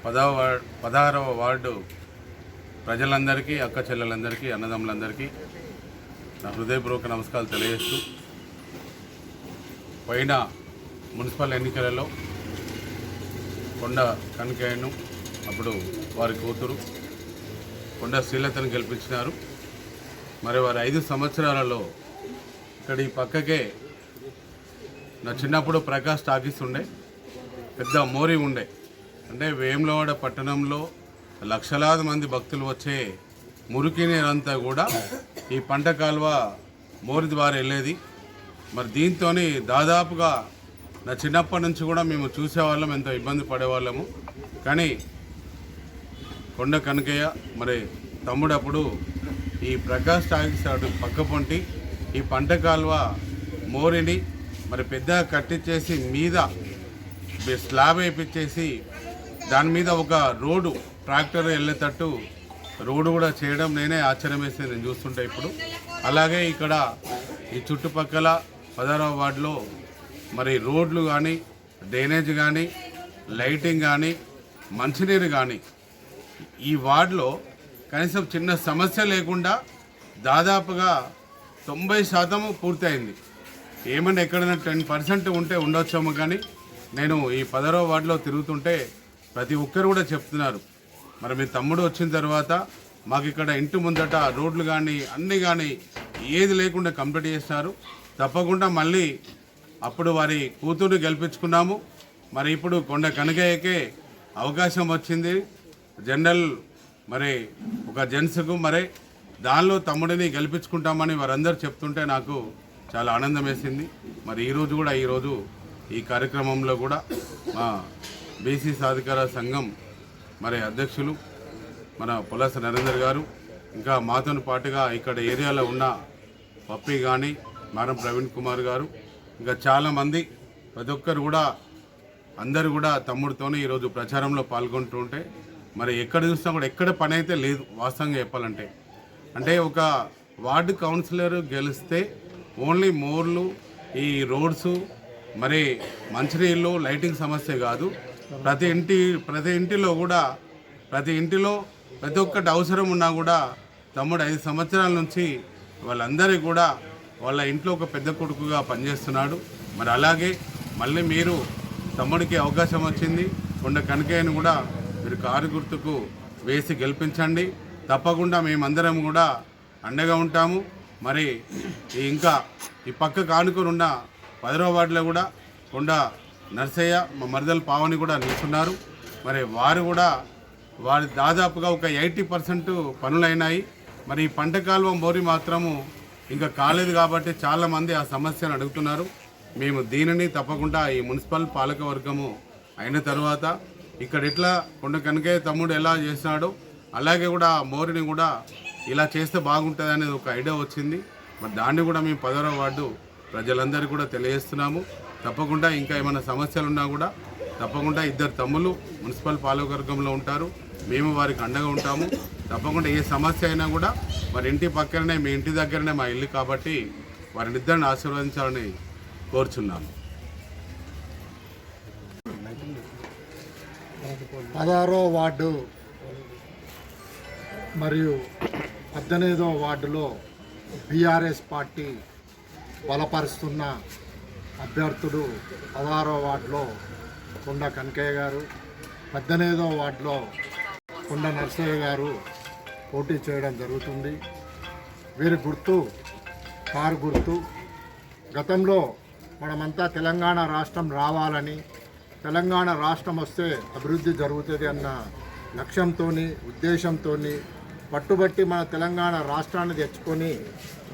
16వ ward ప్రజలందరికీ, అక్క చెల్లెలందరికీ, అన్నదమ్ములందరికీ నా హృదయపూర్వక నమస్కారాలు తెలియజేస్తూ, పోయిన మున్సిపల్ ఎన్నికలలో కొండ కనకయ్యను, అప్పుడు వారి కూతురు కొండ శ్రీలతను గెలిపించినారు. మరి వారి 5 సంవత్సరాలలో ఇక్కడ ఈ పక్కకే నా చిన్నప్పుడు ప్రకాష్ టాకీస్ ఉండే, పెద్ద మోరీ ఉండే. అంటే వేములవాడ పట్టణంలో లక్షలాది మంది భక్తులు వచ్చే మురికి నీరంతా కూడా ఈ పంట కాలువ మోరి ద్వారా వెళ్ళేది. మరి దీంతో దాదాపుగా నా చిన్నప్పటి నుంచి కూడా మేము చూసేవాళ్ళం, ఎంతో ఇబ్బంది పడేవాళ్ళము. కానీ కొండ కనకయ్య మరి తమ్ముడప్పుడు ఈ ప్రకాష్ టాకీస్ పక్క పొంటి ఈ పంట కాలువ మోరిని మరి పెద్దగా కట్టించేసి మీద స్లాబ్ వేయించేసి దాని మీద ఒక రోడ్డు ట్రాక్టర్ వెళ్ళేటట్టు రోడ్డు కూడా చేయడం నేనే ఆశ్చర్యం వేసి నేను చూస్తుంటే ఇప్పుడు. అలాగే ఇక్కడ ఈ చుట్టుపక్కల 16వ వార్డులో మరి రోడ్లు కానీ, డ్రైనేజ్ కానీ, లైటింగ్ కానీ, మంచినీరు కానీ ఈ వార్డులో కనీసం చిన్న సమస్య లేకుండా దాదాపుగా 90% పూర్తయింది. ఏమన్నా ఎక్కడైనా 10% ఉంటే ఉండొచ్చాము. కానీ నేను ఈ 16వ వార్డులో తిరుగుతుంటే ప్రతి ఒక్కరు కూడా చెప్తున్నారు, మరి మీ తమ్ముడు వచ్చిన తర్వాత మాకు ఇక్కడ ఇంటి ముందట రోడ్లు కానీ అన్నీ కానీ ఏది లేకుండా కంప్లీట్ చేస్తున్నారు. తప్పకుండా మళ్ళీ అప్పుడు వారి కూతురు గెలిపించుకున్నాము. మరి ఇప్పుడు కొండ కనకయ్యకే అవకాశం వచ్చింది జనరల్ మరి ఒక జెంట్స్కు. మరి దానిలో తమ్ముడిని గెలిపించుకుంటామని వారందరూ చెప్తుంటే నాకు చాలా ఆనందం వేసింది. మరి ఈరోజు ఈ కార్యక్రమంలో కూడా మా బీసీ సాధికార సంఘం మరి అధ్యక్షులు మన పులస నరేందర్ గారు, ఇంకా మాతో పాటుగా ఇక్కడ ఏరియాలో ఉన్న పప్పి కానీ, మారం ప్రవీణ్ కుమార్ గారు, ఇంకా చాలామంది ప్రతి ఒక్కరు కూడా అందరూ కూడా తమ్ముడితోనే ఈరోజు ప్రచారంలో పాల్గొంటూ ఉంటే మరి ఎక్కడ చూసినా కూడా ఎక్కడ పని అయితే లేదు వాస్తవంగా చెప్పాలంటే. అంటే ఒక వార్డు కౌన్సిలర్ గెలిస్తే ఓన్లీ మోర్లు, ఈ రోడ్సు, మరి మంచినీళ్ళు, లైటింగ్ సమస్య కాదు, ప్రతి ఇంటిలో ప్రతి ఒక్కటి అవసరం ఉన్నా కూడా తమ్ముడు 5 సంవత్సరాల నుంచి వాళ్ళందరికీ కూడా వాళ్ళ ఇంట్లో ఒక పెద్ద కొడుకుగా పనిచేస్తున్నాడు. మరి అలాగే మళ్ళీ మీరు తమ్ముడికి అవకాశం వచ్చింది, కొండ కనకయ్యను కూడా మీరు కారు గుర్తుకు వేసి గెలిపించండి. తప్పకుండా మేమందరం కూడా అండగా ఉంటాము. మరి ఇంకా ఈ పక్క కానుకొని ఉన్న 10వ వార్డులో కూడా కొండ నర్సయ్య, మా మరదల పావని కూడా నిలుస్తున్నారు. మరి వారి దాదాపుగా ఒక 80% పనులైనాయి. మరి ఈ పంట కాలువ మోరి మాత్రము ఇంకా కాలేదు కాబట్టి చాలామంది ఆ సమస్యను అడుగుతున్నారు. మేము దీనిని తప్పకుండా ఈ మున్సిపల్ పాలక వర్గము అయిన తర్వాత ఇక్కడ ఎట్లా కొండ కనకయ్య తమ్ముడు ఎలా చేసినాడో అలాగే కూడా మోరిని కూడా ఇలా చేస్తే బాగుంటుంది అనేది ఒక ఐడియా వచ్చింది. మరి దాన్ని కూడా మేము 10వ వార్డు ప్రజలందరికీ కూడా తెలియజేస్తున్నాము. తప్పకుండా ఇంకా ఏమైనా సమస్యలు ఉన్నా కూడా తప్పకుండా 2 తమ్ముళ్ళు మున్సిపల్ పాలకవర్గంలో ఉంటారు, మేము వారికి అండగా ఉంటాము. తప్పకుండా ఏ సమస్య అయినా కూడా మరి ఇంటి పక్కనే, మీ ఇంటి దగ్గరనే మా ఇల్లు కాబట్టి వారిని ఇద్దరిని ఆశీర్వదించాలని కోరుచున్నాము. 16వ వార్డు మరియు 18వ వార్డులో బీఆర్ఎస్ పార్టీ బలపరుస్తున్న అభ్యర్థుడు 16వ వార్డులో కొండ కనకయ్య గారు, 18వ వార్డులో కొండ నర్సయ్య గారు పోటీ చేయడం జరుగుతుంది. వీరి గుర్తు కారు గుర్తు. గతంలో మనమంతా తెలంగాణ రాష్ట్రం రావాలని, తెలంగాణ రాష్ట్రం వస్తే అభివృద్ధి జరుగుతుంది అన్న లక్ష్యంతో, ఉద్దేశంతో పట్టుబట్టి మన తెలంగాణ రాష్ట్రాన్ని తెచ్చుకొని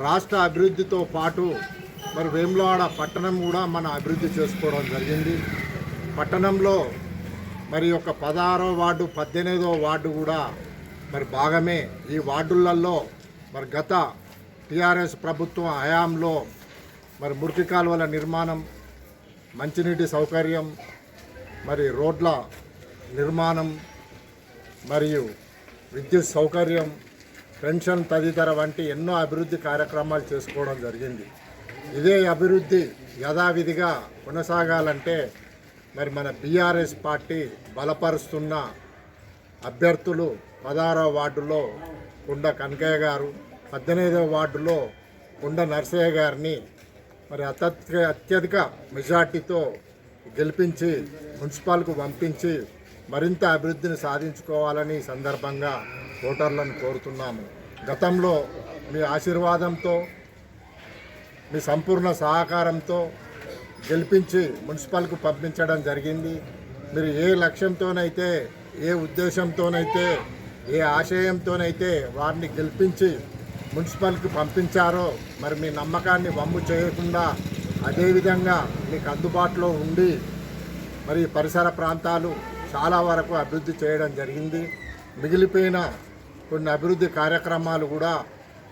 రాష్ట్ర అభివృద్ధితో పాటు మరి వేములవాడ పట్టణం కూడా మన అభివృద్ధి చేసుకోవడం జరిగింది. పట్టణంలో మరి ఒక 16వ వార్డు, 18వ వార్డు కూడా మరి భాగమే. ఈ వార్డులలో మరి గత టీఆర్ఎస్ ప్రభుత్వం హయాంలో మరి మురికి కాలువల నిర్మాణం, మంచినీటి సౌకర్యం, మరి రోడ్ల నిర్మాణం మరియు విద్యుత్ సౌకర్యం, పెన్షన్ తదితర వంటి ఎన్నో అభివృద్ధి కార్యక్రమాలు చేసుకోవడం జరిగింది. ఇదే అభివృద్ధి యథావిధిగా కొనసాగాలంటే మరి మన బీఆర్ఎస్ పార్టీ బలపరుస్తున్న అభ్యర్థులు 16వ వార్డులో కొండ కనకయ్య గారు, 18వ వార్డులో కొండ నరసయ్య గారిని మరి అత్యధిక మెజార్టీతో గెలిపించి మున్సిపాల్కు పంపించి మరింత అభివృద్ధిని సాధించుకోవాలని ఈ సందర్భంగా ఓటర్లను కోరుతున్నాము. గతంలో మీ ఆశీర్వాదంతో, మీ సంపూర్ణ సహకారంతో గెలిపించి మున్సిపల్కు పంపించడం జరిగింది. మీరు ఏ లక్ష్యంతోనైతే, ఏ ఉద్దేశంతోనైతే, ఏ ఆశయంతోనైతే వారిని గెలిపించి మున్సిపల్కి పంపించారో మరి మీ నమ్మకాన్ని వమ్ము చేయకుండా అదేవిధంగా మీకు అందుబాటులో ఉండి మరి పరిసర ప్రాంతాలు చాలా వరకు అభివృద్ధి చేయడం జరిగింది. మిగిలిపోయిన కొన్ని అభివృద్ధి కార్యక్రమాలు కూడా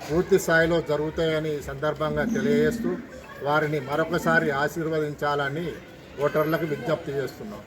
పూర్తి స్థాయిలో జరుగుతాయని ఈ సందర్భంగా తెలియజేస్తూ వారిని మరొకసారి ఆశీర్వదించాలని ఓటర్లకు విజ్ఞప్తి చేస్తున్నాం.